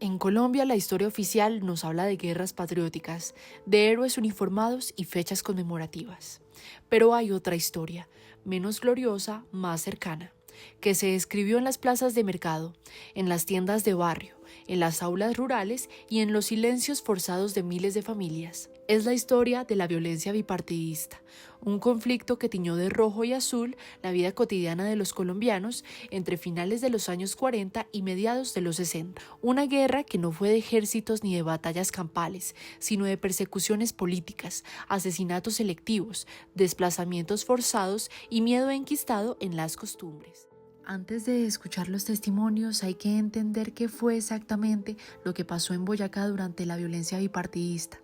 En Colombia, la historia oficial nos habla de guerras patrióticas, de héroes uniformados y fechas conmemorativas. Pero hay otra historia, menos gloriosa, más cercana, que se escribió en las plazas de mercado, en las tiendas de barrio, en las aulas rurales y en los silencios forzados de miles de familias. Es la historia de la violencia bipartidista, un conflicto que tiñó de rojo y azul la vida cotidiana de los colombianos entre finales de los años 40 y mediados de los 60. Una guerra que no fue de ejércitos ni de batallas campales, sino de persecuciones políticas, asesinatos selectivos, desplazamientos forzados y miedo enquistado en las costumbres. Antes de escuchar los testimonios hay que entender qué fue exactamente lo que pasó en Boyacá durante la violencia bipartidista.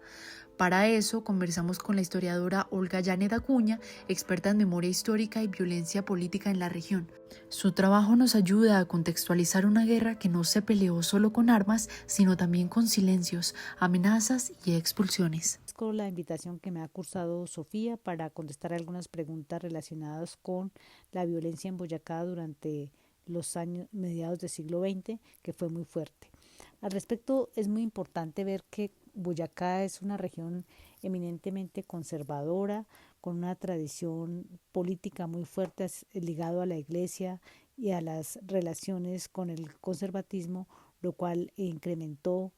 Para eso conversamos con la historiadora Olga Janet Acuña, experta en memoria histórica y violencia política en la región. Su trabajo nos ayuda a contextualizar una guerra que no se peleó solo con armas, sino también con silencios, amenazas y expulsiones. Con la invitación que me ha cursado Sofía para contestar algunas preguntas relacionadas con la violencia en Boyacá durante los años mediados del siglo XX, que fue muy fuerte. Al respecto, es muy importante ver que Boyacá es una región eminentemente conservadora, con una tradición política muy fuerte ligado a la iglesia y a las relaciones con el conservatismo, lo cual incrementó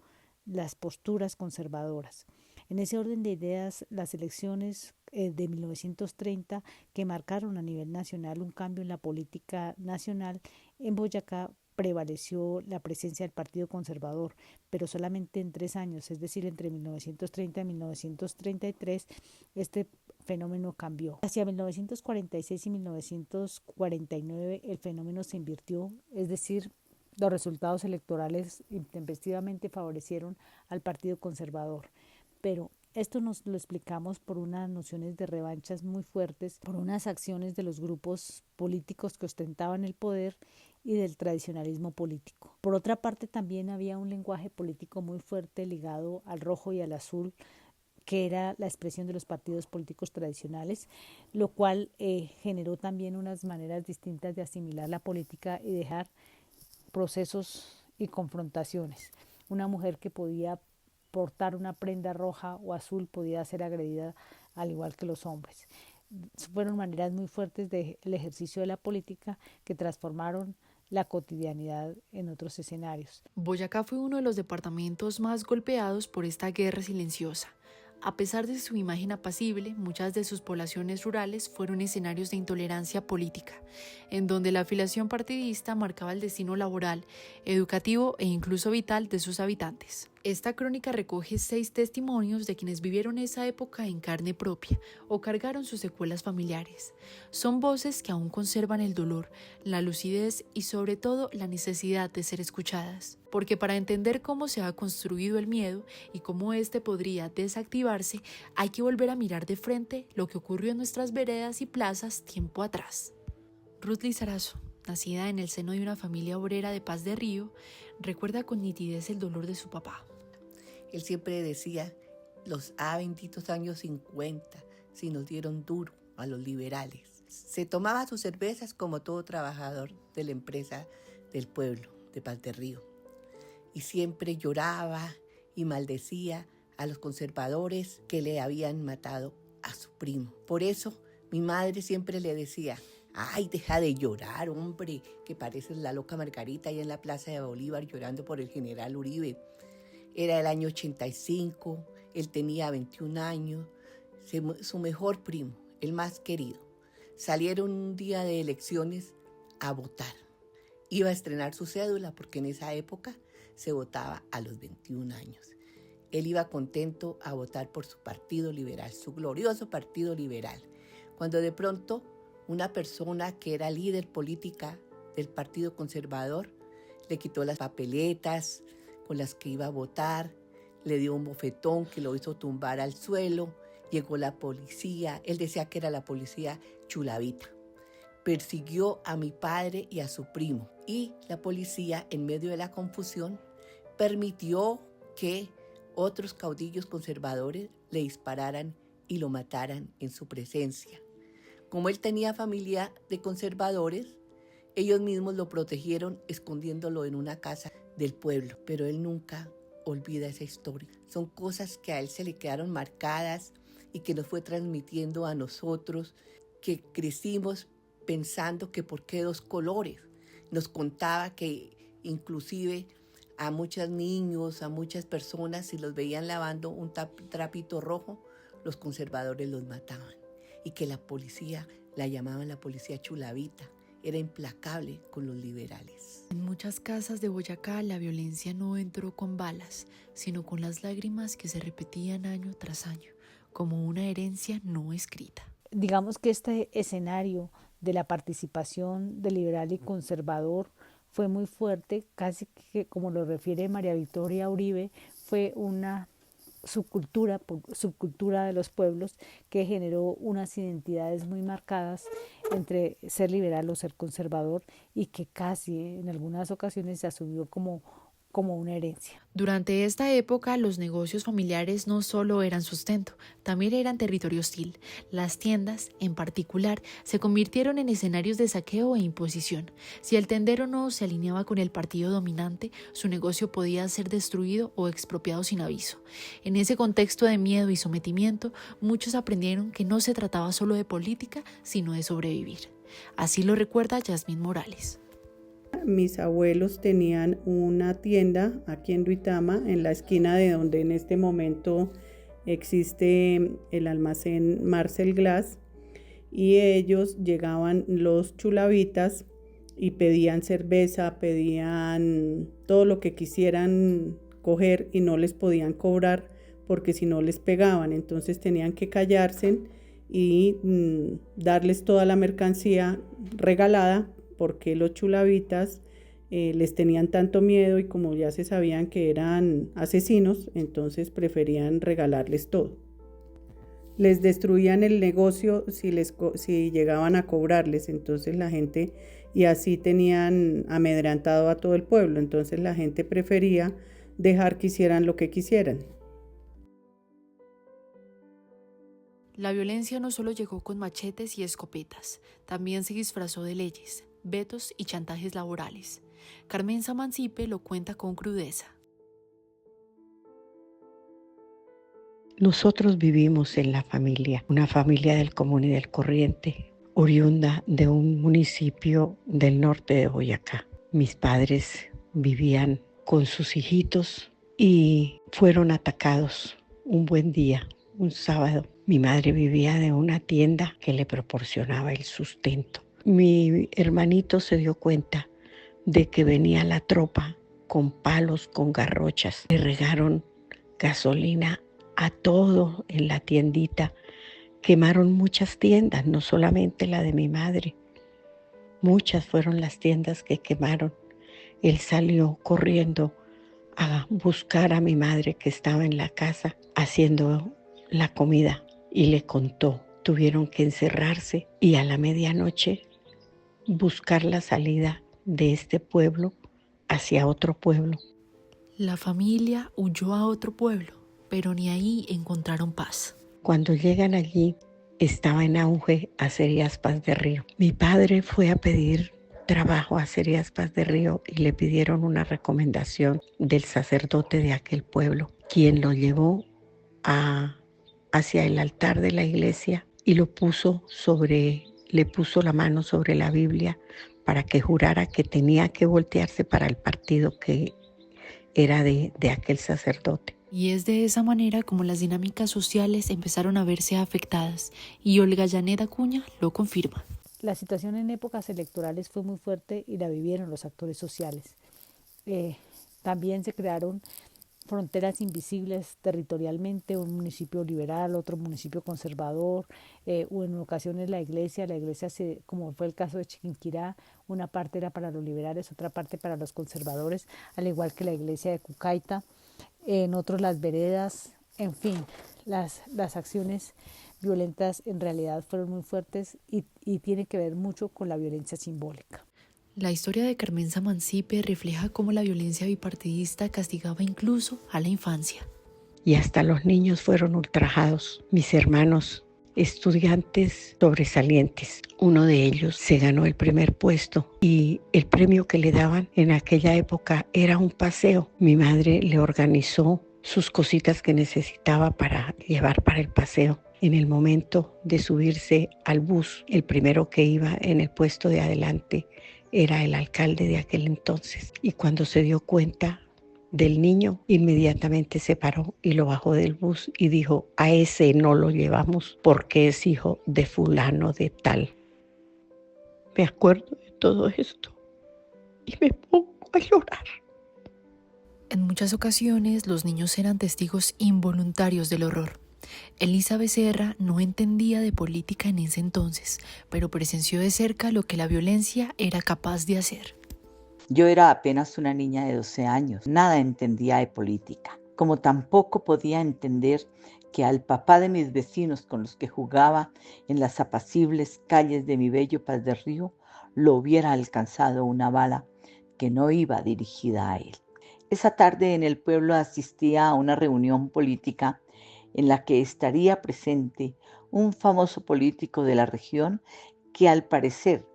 las posturas conservadoras. En ese orden de ideas, las elecciones de 1930, que marcaron a nivel nacional un cambio en la política nacional, en Boyacá prevaleció la presencia del Partido Conservador, pero solamente en 3 años, es decir, entre 1930 y 1933, este fenómeno cambió. Hacia 1946 y 1949 el fenómeno se invirtió, es decir, los resultados electorales intempestivamente favorecieron al Partido Conservador. Pero esto nos lo explicamos por unas nociones de revanchas muy fuertes, por unas acciones de los grupos políticos que ostentaban el poder y del tradicionalismo político. Por otra parte, también había un lenguaje político muy fuerte ligado al rojo y al azul, que era la expresión de los partidos políticos tradicionales, lo cual generó también unas maneras distintas de asimilar la política y dejar procesos y confrontaciones. Una mujer que podía portar una prenda roja o azul podía ser agredida al igual que los hombres. Fueron maneras muy fuertes del ejercicio de la política que transformaron la cotidianidad en otros escenarios. Boyacá fue uno de los departamentos más golpeados por esta guerra silenciosa. A pesar de su imagen apacible, muchas de sus poblaciones rurales fueron escenarios de intolerancia política, en donde la afiliación partidista marcaba el destino laboral, educativo e incluso vital de sus habitantes. Esta crónica recoge 6 testimonios de quienes vivieron esa época en carne propia o cargaron sus secuelas familiares. Son voces que aún conservan el dolor, la lucidez y sobre todo la necesidad de ser escuchadas. Porque para entender cómo se ha construido el miedo y cómo éste podría desactivarse, hay que volver a mirar de frente lo que ocurrió en nuestras veredas y plazas tiempo atrás. Ruth Lizarazo, nacida en el seno de una familia obrera de Paz de Río, recuerda con nitidez el dolor de su papá. Él siempre decía, los benditos años 50, si nos dieron duro a los liberales. Se tomaba sus cervezas como todo trabajador de la empresa del pueblo, de Paz de Río. Y siempre lloraba y maldecía a los conservadores que le habían matado a su primo. Por eso mi madre siempre le decía, ay, deja de llorar, hombre, que pareces la loca Margarita ahí en la Plaza de Bolívar llorando por el general Uribe. Era el año 85, él tenía 21 años, su mejor primo, el más querido. Salieron un día de elecciones a votar. Iba a estrenar su cédula porque en esa época se votaba a los 21 años. Él iba contento a votar por su partido liberal, su glorioso partido liberal, cuando de pronto una persona que era líder política del Partido Conservador le quitó las papeletas con las que iba a votar, le dio un bofetón que lo hizo tumbar al suelo, llegó la policía, él decía que era la policía chulavita. Persiguió a mi padre y a su primo y la policía, en medio de la confusión, permitió que otros caudillos conservadores le dispararan y lo mataran en su presencia. Como él tenía familia de conservadores, ellos mismos lo protegieron escondiéndolo en una casa del pueblo, pero él nunca olvida esa historia. Son cosas que a él se le quedaron marcadas y que nos fue transmitiendo a nosotros, que crecimos pensando que por qué dos colores. Nos contaba que inclusive a muchos niños, a muchas personas, si los veían lavando un trapito rojo, los conservadores los mataban. Y que la policía, la llamaban la policía chulavita, era implacable con los liberales. En muchas casas de Boyacá la violencia no entró con balas, sino con las lágrimas que se repetían año tras año, como una herencia no escrita. Digamos que este escenario de la participación del liberal y conservador fue muy fuerte, casi que, como lo refiere María Victoria Uribe, fue una subcultura de los pueblos que generó unas identidades muy marcadas entre ser liberal o ser conservador y que casi en algunas ocasiones se asumió como una herencia. Durante esta época, los negocios familiares no solo eran sustento, también eran territorio hostil. Las tiendas, en particular, se convirtieron en escenarios de saqueo e imposición. Si el tendero no se alineaba con el partido dominante, su negocio podía ser destruido o expropiado sin aviso. En ese contexto de miedo y sometimiento, muchos aprendieron que no se trataba solo de política, sino de sobrevivir. Así lo recuerda Yasmín Morales. Mis abuelos tenían una tienda aquí en Duitama, en la esquina de donde en este momento existe el almacén Marcel Glass, y ellos llegaban los chulavitas y pedían cerveza, pedían todo lo que quisieran coger y no les podían cobrar porque si no les pegaban, entonces tenían que callarse y darles toda la mercancía regalada, porque los chulavitas les tenían tanto miedo y como ya se sabían que eran asesinos, entonces preferían regalarles todo. Les destruían el negocio si llegaban a cobrarles, entonces la gente, y así tenían amedrentado a todo el pueblo, entonces la gente prefería dejar que hicieran lo que quisieran. La violencia no solo llegó con machetes y escopetas, también se disfrazó de leyes, vetos y chantajes laborales. Carmenza Mancipe lo cuenta con crudeza. Nosotros vivimos en la familia, una familia del común y del corriente, oriunda de un municipio del norte de Boyacá. Mis padres vivían con sus hijitos y fueron atacados un buen día, un sábado. Mi madre vivía de una tienda que le proporcionaba el sustento. Mi hermanito se dio cuenta de que venía la tropa con palos, con garrochas. Le regaron gasolina a todo en la tiendita. Quemaron muchas tiendas, no solamente la de mi madre. Muchas fueron las tiendas que quemaron. Él salió corriendo a buscar a mi madre que estaba en la casa haciendo la comida y le contó. Tuvieron que encerrarse y a la medianoche buscar la salida de este pueblo hacia otro pueblo. La familia huyó a otro pueblo, pero ni ahí encontraron paz. Cuando llegan allí, estaba en auge Acerías Paz de Río. Mi padre fue a pedir trabajo a Acerías Paz de Río y le pidieron una recomendación del sacerdote de aquel pueblo, quien lo llevó hacia el altar de la iglesia y le puso la mano sobre la Biblia para que jurara que tenía que voltearse para el partido que era de aquel sacerdote. Y es de esa manera como las dinámicas sociales empezaron a verse afectadas, y Olga Janet Acuña lo confirma. La situación en épocas electorales fue muy fuerte y la vivieron los actores sociales. También se crearon fronteras invisibles territorialmente, un municipio liberal, otro municipio conservador, o en ocasiones la iglesia, como fue el caso de Chiquinquirá, una parte era para los liberales, otra parte para los conservadores, al igual que la iglesia de Cucaita, en otros las veredas, en fin, las acciones violentas en realidad fueron muy fuertes y tiene que ver mucho con la violencia simbólica. La historia de Carmenza Mancipe refleja cómo la violencia bipartidista castigaba incluso a la infancia. Y hasta los niños fueron ultrajados. Mis hermanos estudiantes sobresalientes. Uno de ellos se ganó el primer puesto y el premio que le daban en aquella época era un paseo. Mi madre le organizó sus cositas que necesitaba para llevar para el paseo. En el momento de subirse al bus, el primero que iba en el puesto de adelante era el alcalde de aquel entonces. Y cuando se dio cuenta del niño, inmediatamente se paró y lo bajó del bus y dijo: a ese no lo llevamos porque es hijo de fulano de tal. Me acuerdo de todo esto y me pongo a llorar. En muchas ocasiones los niños eran testigos involuntarios del horror. Elisa Becerra no entendía de política en ese entonces, pero presenció de cerca lo que la violencia era capaz de hacer. Yo era apenas una niña de 12 años, nada entendía de política, como tampoco podía entender que al papá de mis vecinos con los que jugaba en las apacibles calles de mi bello Paz de Río lo hubiera alcanzado una bala que no iba dirigida a él. Esa tarde en el pueblo asistía a una reunión política en la que estaría presente un famoso político de la región que al parecer,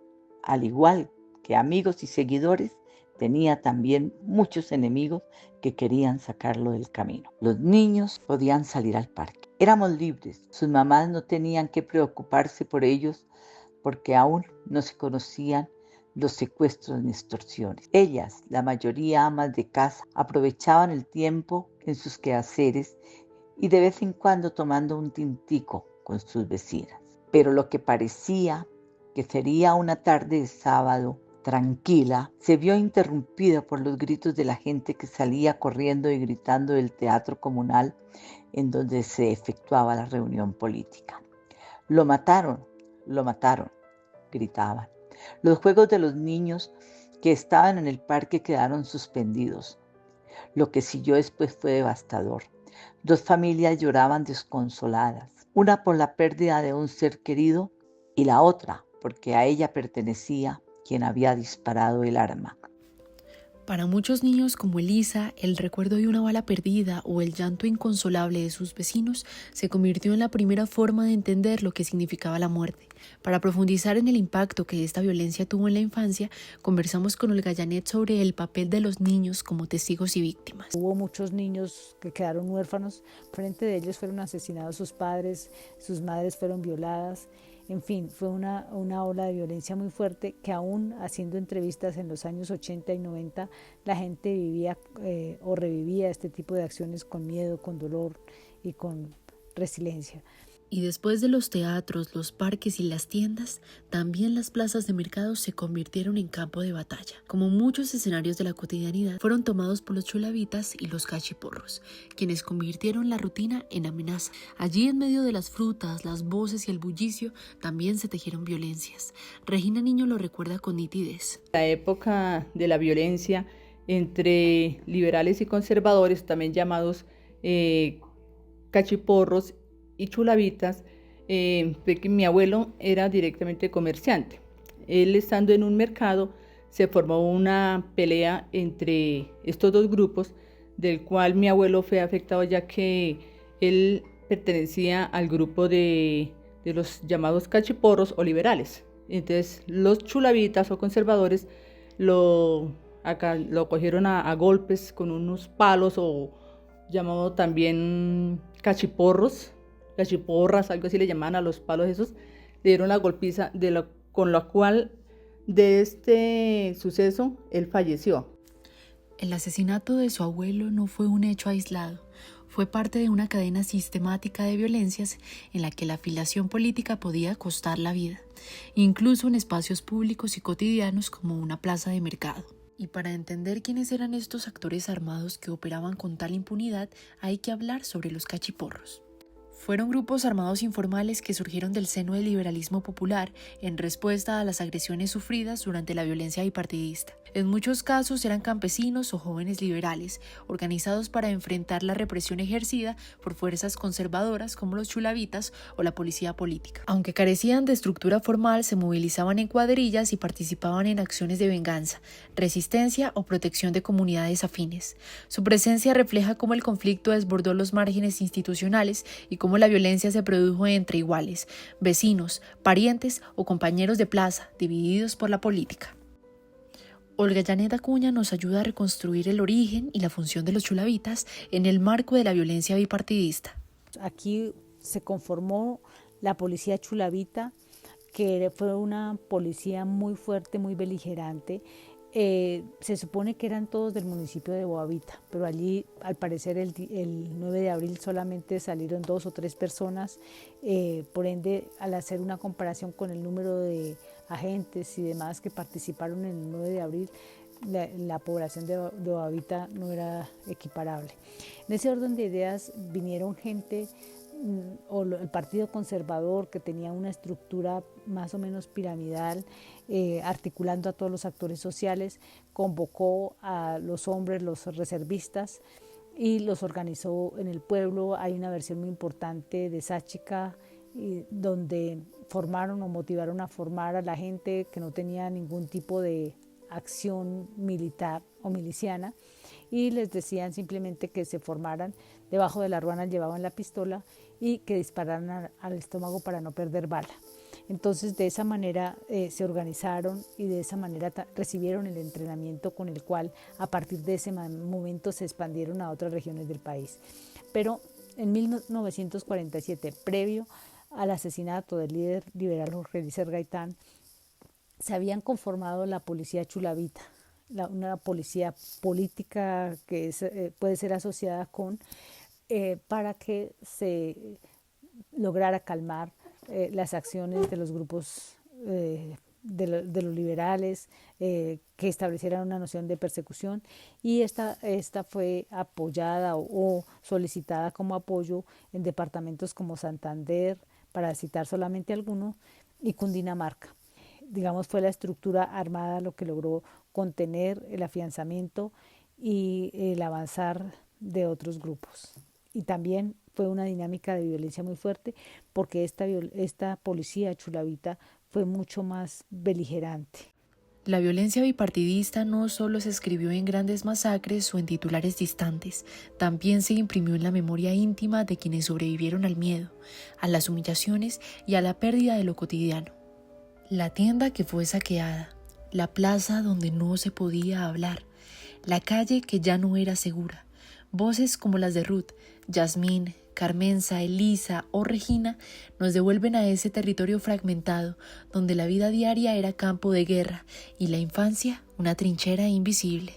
al igual que amigos y seguidores, tenía también muchos enemigos que querían sacarlo del camino. Los niños podían salir al parque. Éramos libres. Sus mamás no tenían que preocuparse por ellos porque aún no se conocían los secuestros ni extorsiones. Ellas, la mayoría amas de casa, aprovechaban el tiempo en sus quehaceres y de vez en cuando tomando un tintico con sus vecinas. Pero lo que parecía que sería una tarde de sábado tranquila, se vio interrumpida por los gritos de la gente que salía corriendo y gritando del teatro comunal en donde se efectuaba la reunión política. Lo mataron, gritaban. Los juegos de los niños que estaban en el parque quedaron suspendidos. Lo que siguió después fue devastador. 2 familias lloraban desconsoladas, una por la pérdida de un ser querido y la otra porque a ella pertenecía quien había disparado el arma. Para muchos niños como Elisa, el recuerdo de una bala perdida o el llanto inconsolable de sus vecinos se convirtió en la primera forma de entender lo que significaba la muerte. Para profundizar en el impacto que esta violencia tuvo en la infancia, conversamos con Olga Janet sobre el papel de los niños como testigos y víctimas. Hubo muchos niños que quedaron huérfanos, frente de ellos fueron asesinados sus padres, sus madres fueron violadas. En fin, fue una ola de violencia muy fuerte que aún haciendo entrevistas en los años 80 y 90, la gente vivía o revivía este tipo de acciones con miedo, con dolor y con resiliencia. Y después de los teatros, los parques y las tiendas, también las plazas de mercado se convirtieron en campo de batalla. Como muchos escenarios de la cotidianidad, fueron tomados por los chulavitas y los cachiporros, quienes convirtieron la rutina en amenaza. Allí, en medio de las frutas, las voces y el bullicio, también se tejieron violencias. Regina Niño lo recuerda con nitidez. La época de la violencia entre liberales y conservadores, también llamados cachiporros y chulavitas, mi abuelo era directamente comerciante. Él, estando en un mercado, se formó una pelea entre estos 2 grupos, del cual mi abuelo fue afectado ya que él pertenecía al grupo de los llamados cachiporros o liberales. Entonces los chulavitas o conservadores lo cogieron a golpes con unos palos, o llamado también cachiporras, algo así le llamaban a los palos esos. Le dieron la golpiza con la cual de este suceso él falleció. El asesinato de su abuelo no fue un hecho aislado, fue parte de una cadena sistemática de violencias en la que la afiliación política podía costar la vida, incluso en espacios públicos y cotidianos como una plaza de mercado. Y para entender quiénes eran estos actores armados que operaban con tal impunidad, hay que hablar sobre los cachiporros. Fueron grupos armados informales que surgieron del seno del liberalismo popular en respuesta a las agresiones sufridas durante la violencia bipartidista. En muchos casos eran campesinos o jóvenes liberales, organizados para enfrentar la represión ejercida por fuerzas conservadoras como los chulavitas o la policía política. Aunque carecían de estructura formal, se movilizaban en cuadrillas y participaban en acciones de venganza, resistencia o protección de comunidades afines. Su presencia refleja cómo el conflicto desbordó los márgenes institucionales y cómo cómo la violencia se produjo entre iguales, vecinos, parientes o compañeros de plaza, divididos por la política. Olga Janet Acuña nos ayuda a reconstruir el origen y la función de los chulavitas en el marco de la violencia bipartidista. Aquí se conformó la policía chulavita, que fue una policía muy fuerte, muy beligerante. Se supone que eran todos del municipio de Boavita, pero allí al parecer el 9 de abril solamente salieron 2 o 3 personas, por ende al hacer una comparación con el número de agentes y demás que participaron en el 9 de abril, la población de Boavita no era equiparable. En ese orden de ideas vinieron gente o el Partido Conservador, que tenía una estructura más o menos piramidal, articulando a todos los actores sociales, convocó a los hombres, los reservistas, y los organizó en el pueblo. Hay una versión muy importante de Sáchica, donde formaron o motivaron a formar a la gente que no tenía ningún tipo de acción militar o miliciana, y les decían simplemente que se formaran, debajo de la ruana llevaban la pistola y que dispararan al estómago para no perder bala. Entonces de esa manera se organizaron y de esa manera recibieron el entrenamiento con el cual a partir de ese momento se expandieron a otras regiones del país. Pero en 1947, previo al asesinato del líder liberal Jorge Eliezer Gaitán, se habían conformado la policía chulavita, una policía política que puede ser asociada con, para que se lograra calmar las acciones de los grupos de los liberales, que establecieran una noción de persecución, y esta fue apoyada o solicitada como apoyo en departamentos como Santander, para citar solamente algunos, y Cundinamarca. Digamos, fue la estructura armada lo que logró contener el afianzamiento y el avanzar de otros grupos. Y también fue una dinámica de violencia muy fuerte, porque esta policía chulavita fue mucho más beligerante. La violencia bipartidista no solo se escribió en grandes masacres o en titulares distantes, también se imprimió en la memoria íntima de quienes sobrevivieron al miedo, a las humillaciones y a la pérdida de lo cotidiano. La tienda que fue saqueada, la plaza donde no se podía hablar, la calle que ya no era segura, voces como las de Ruth, Yasmín, Carmenza, Elisa o Regina nos devuelven a ese territorio fragmentado donde la vida diaria era campo de guerra y la infancia una trinchera invisible.